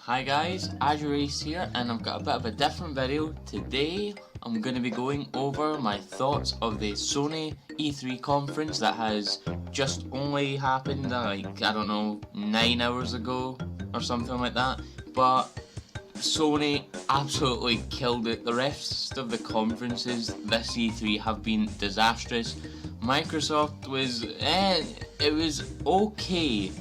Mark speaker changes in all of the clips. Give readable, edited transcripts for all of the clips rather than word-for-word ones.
Speaker 1: Hi guys, AzureAce here, and I've got a bit of a different video. Today I'm going to be going over my thoughts of the Sony E3 conference that has just only happened like, I don't know, 9 hours ago or something like that. But Sony absolutely killed it. The rest of the conferences this E3 have been disastrous. Microsoft was, it was okay.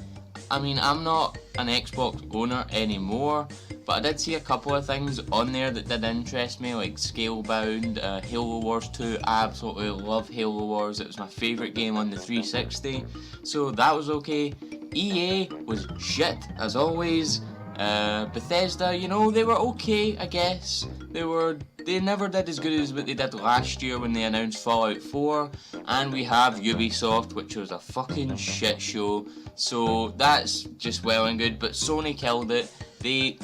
Speaker 1: I mean, I'm not an Xbox owner anymore, but I did see a couple of things on there that did interest me, like Scalebound, Halo Wars 2. I absolutely love Halo Wars. It was my favourite game on the 360, so that was okay. EA was shit, as always. Bethesda, you know, they were okay, I guess. They never did as good as what they did last year when they announced Fallout 4. And we have Ubisoft, which was a fucking shit show. So that's just well and good, but Sony killed it.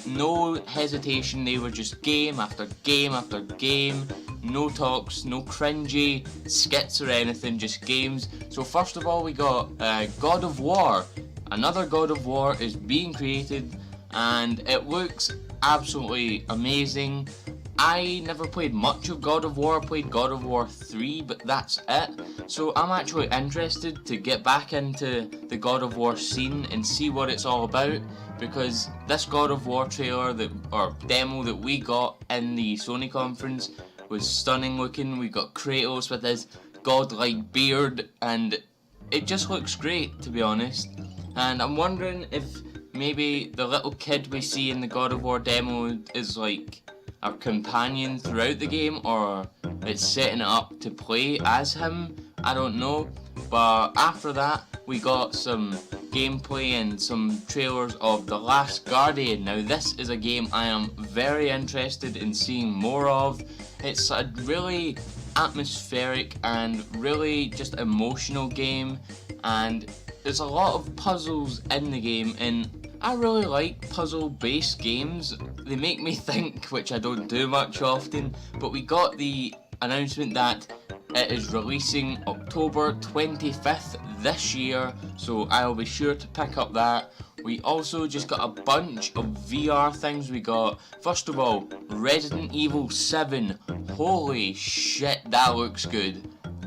Speaker 1: No hesitation, they were just game after game after game. No talks, no cringy skits or anything, just games. So first of all, we got God of War. Another God of War is being created, and it looks absolutely amazing. I never played much of God of War. I played God of War 3, but that's it. So I'm actually interested to get back into the God of War scene and see what it's all about, because this God of War trailer or demo that we got in the Sony conference was stunning looking. We got Kratos with his godlike beard, and it just looks great, to be honest. And I'm wondering if maybe the little kid we see in the God of War demo is like our companion throughout the game, or it's setting it up to play as him. I don't know. But after that, we got some gameplay and some trailers of The Last Guardian. Now this is a game I am very interested in seeing more of. It's a really atmospheric and really just emotional game, and there's a lot of puzzles in the game, and I really like puzzle-based games. They make me think, which I don't do much often, but we got the announcement that it is releasing October 25th this year, so I'll be sure to pick up that. We also just got a bunch of VR things. We got, first of all, Resident Evil 7. Holy shit, that looks good.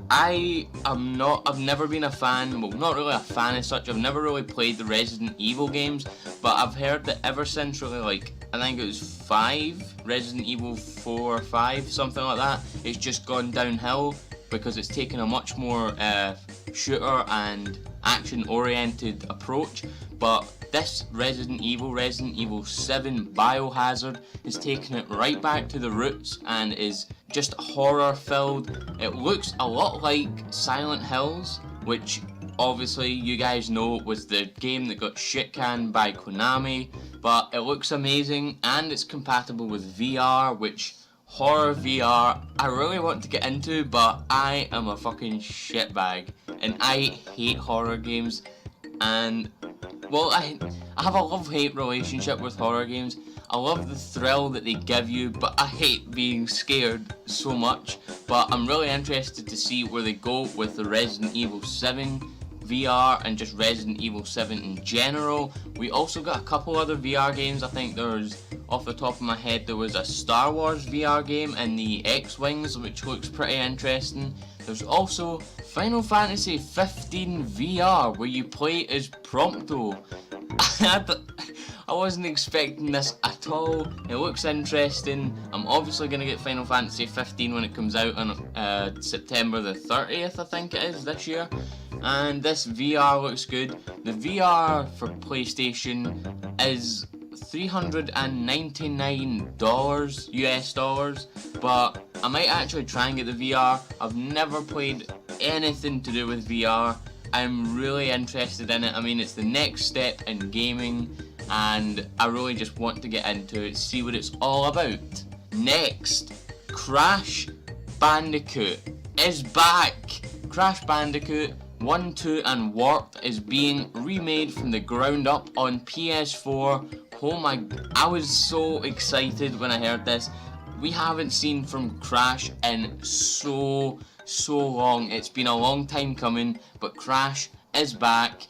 Speaker 1: I've never been a fan, well, not really a fan as such. I've never really played the Resident Evil games, but I've heard that ever since really, like, I think it was 5, Resident Evil 4 or 5, something like that, it's just gone downhill because it's taken a much more shooter and action-oriented approach. But this Resident Evil 7 Biohazard is taking it right back to the roots and is just horror filled. It looks a lot like Silent Hills, which obviously you guys know was the game that got shit canned by Konami, but it looks amazing and it's compatible with VR, which horror VR I really want to get into, but I am a fucking shitbag and I hate horror games. And well, I have a love-hate relationship with horror games. I love the thrill that they give you, but I hate being scared so much. But I'm really interested to see where they go with the Resident Evil 7 VR and just Resident Evil 7 in general. We also got a couple other VR games. I think there's, off the top of my head, there was a Star Wars VR game in the X-Wings, which looks pretty interesting. There's also Final Fantasy 15 VR, where you play as Prompto. I wasn't expecting this at all. It looks interesting. I'm obviously going to get Final Fantasy 15 when it comes out on September the 30th, I think it is, this year. And this VR looks good. The VR for PlayStation is $399 US dollars, but I might actually try and get the VR. I've never played anything to do with VR. I'm really interested in it. I mean, it's the next step in gaming, and I really just want to get into it, see what it's all about. Next, Crash Bandicoot is back. Crash Bandicoot 1, 2 and Warped is being remade from the ground up on PS4. Oh my, I was so excited when I heard this. We haven't seen from Crash in so long. It's been a long time coming, but Crash is back.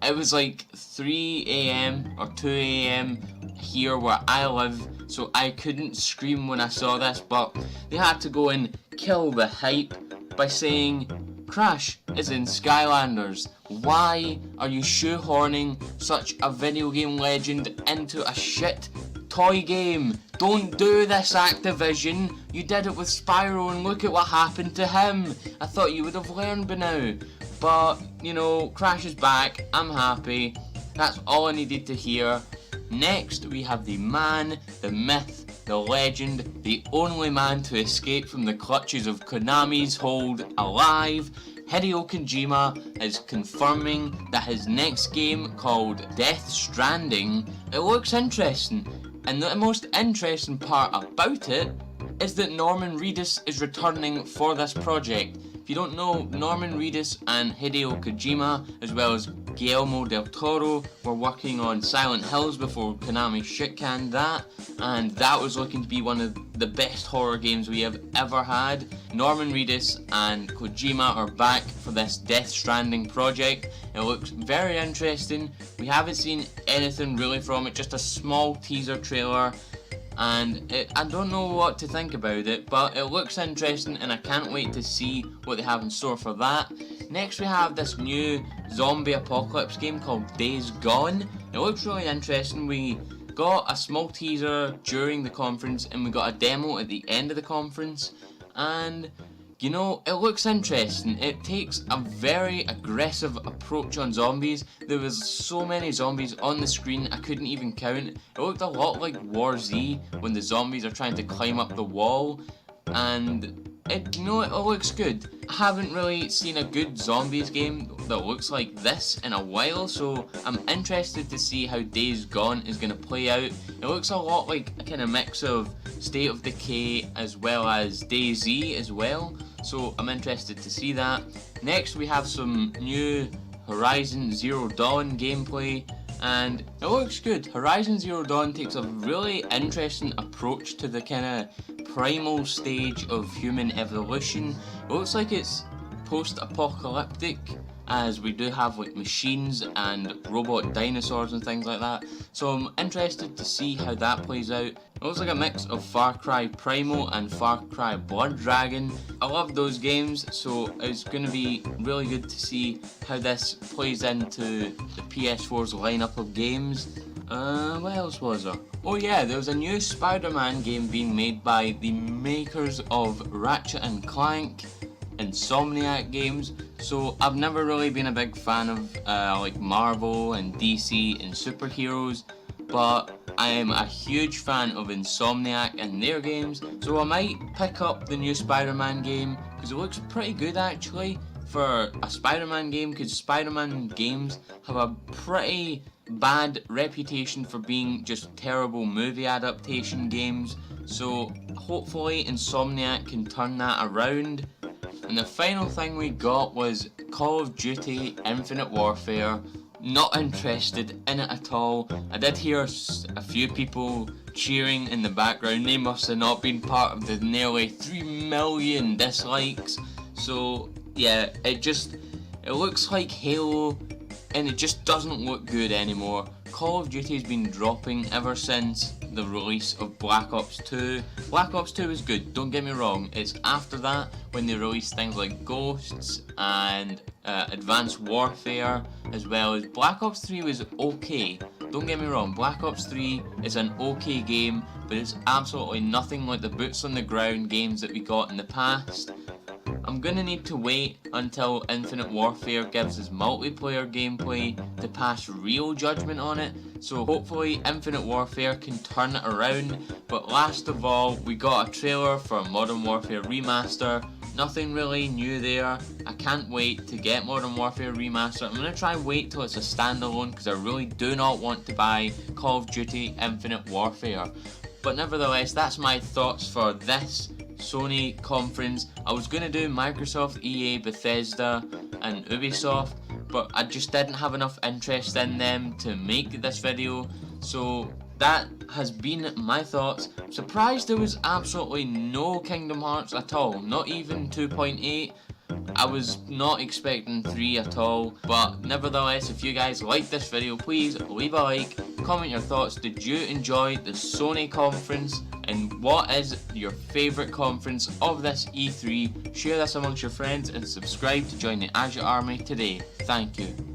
Speaker 1: It was like 3 AM or 2 AM here where I live, so I couldn't scream when I saw this, but they had to go and kill the hype by saying Crash is in Skylanders. Why are you shoehorning such a video game legend into a shit toy game? Don't do this, Activision. You did it with Spyro and look at what happened to him. I thought you would have learned by now. But, you know, Crash is back. I'm happy. That's all I needed to hear. Next, we have the man, the myth, the legend, the only man to escape from the clutches of Konami's hold alive. Hideo Kojima is confirming that his next game, called Death Stranding, it looks interesting. And the most interesting part about it is that Norman Reedus is returning for this project. If you don't know, Norman Reedus and Hideo Kojima, as well as Guillermo del Toro, were working on Silent Hills before Konami shit-canned that, and that was looking to be one of the best horror games we have ever had. Norman Reedus and Kojima are back for this Death Stranding project. It looks very interesting. We haven't seen anything really from it, just a small teaser trailer. And I don't know what to think about it, but it looks interesting and I can't wait to see what they have in store for that. Next we have this new zombie apocalypse game called Days Gone. It looks really interesting. We got a small teaser during the conference and we got a demo at the end of the conference, and you know, it looks interesting. It takes a very aggressive approach on zombies. There was so many zombies on the screen I couldn't even count. It looked a lot like War Z when the zombies are trying to climb up the wall, and it looks good. I haven't really seen a good zombies game that looks like this in a while, so I'm interested to see how Days Gone is going to play out. It looks a lot like a kind of mix of State of Decay as well as DayZ as well, so I'm interested to see that. Next we have some new Horizon Zero Dawn gameplay, and it looks good. Horizon Zero Dawn takes a really interesting approach to the kind of primal stage of human evolution. It looks like it's post-apocalyptic, as we do have like machines and robot dinosaurs and things like that, so I'm interested to see how that plays out. It looks like a mix of Far Cry Primal and Far Cry Blood Dragon. I love those games, so it's going to be really good to see how this plays into the PS4's lineup of games. What else was there? Oh yeah, there was a new SpiderMan game being made by the makers of Ratchet and Clank, Insomniac games. So I've never really been a big fan of like Marvel and DC and superheroes, but I am a huge fan of Insomniac and their games, so I might pick up the new Spider-Man game because it looks pretty good actually for a Spider-Man game, because Spider-Man games have a pretty bad reputation for being just terrible movie adaptation games, so hopefully Insomniac can turn that around. And the final thing we got was Call of Duty Infinite Warfare. Not interested in it at all. I did hear a few people cheering in the background. They must have not been part of the nearly 3 million dislikes. So yeah, it looks like Halo and it just doesn't look good anymore. Call of Duty has been dropping ever since the release of Black Ops 2. Black Ops 2 is good, don't get me wrong. It's after that when they released things like Ghosts and Advanced Warfare, as well as Black Ops 3 was okay. Don't get me wrong, Black Ops 3 is an okay game, but it's absolutely nothing like the boots on the ground games that we got in the past. I'm gonna need to wait until Infinite Warfare gives us multiplayer gameplay to pass real judgment on it, so hopefully Infinite Warfare can turn it around. But last of all, we got a trailer for Modern Warfare Remaster. Nothing really new there. I can't wait to get Modern Warfare Remaster. I'm gonna try and wait till it's a standalone because I really do not want to buy Call of Duty Infinite Warfare. But nevertheless, that's my thoughts for this Sony conference. I was going to do Microsoft, EA, Bethesda and Ubisoft, but I just didn't have enough interest in them to make this video, so that has been my thoughts. I'm surprised there was absolutely no Kingdom Hearts at all, not even 2.8, I was not expecting 3 at all, but nevertheless, if you guys like this video, please leave a like, comment your thoughts. Did you enjoy the Sony conference, and what is your favourite conference of this E3? Share this amongst your friends and subscribe to join the Azure Army today. Thank you.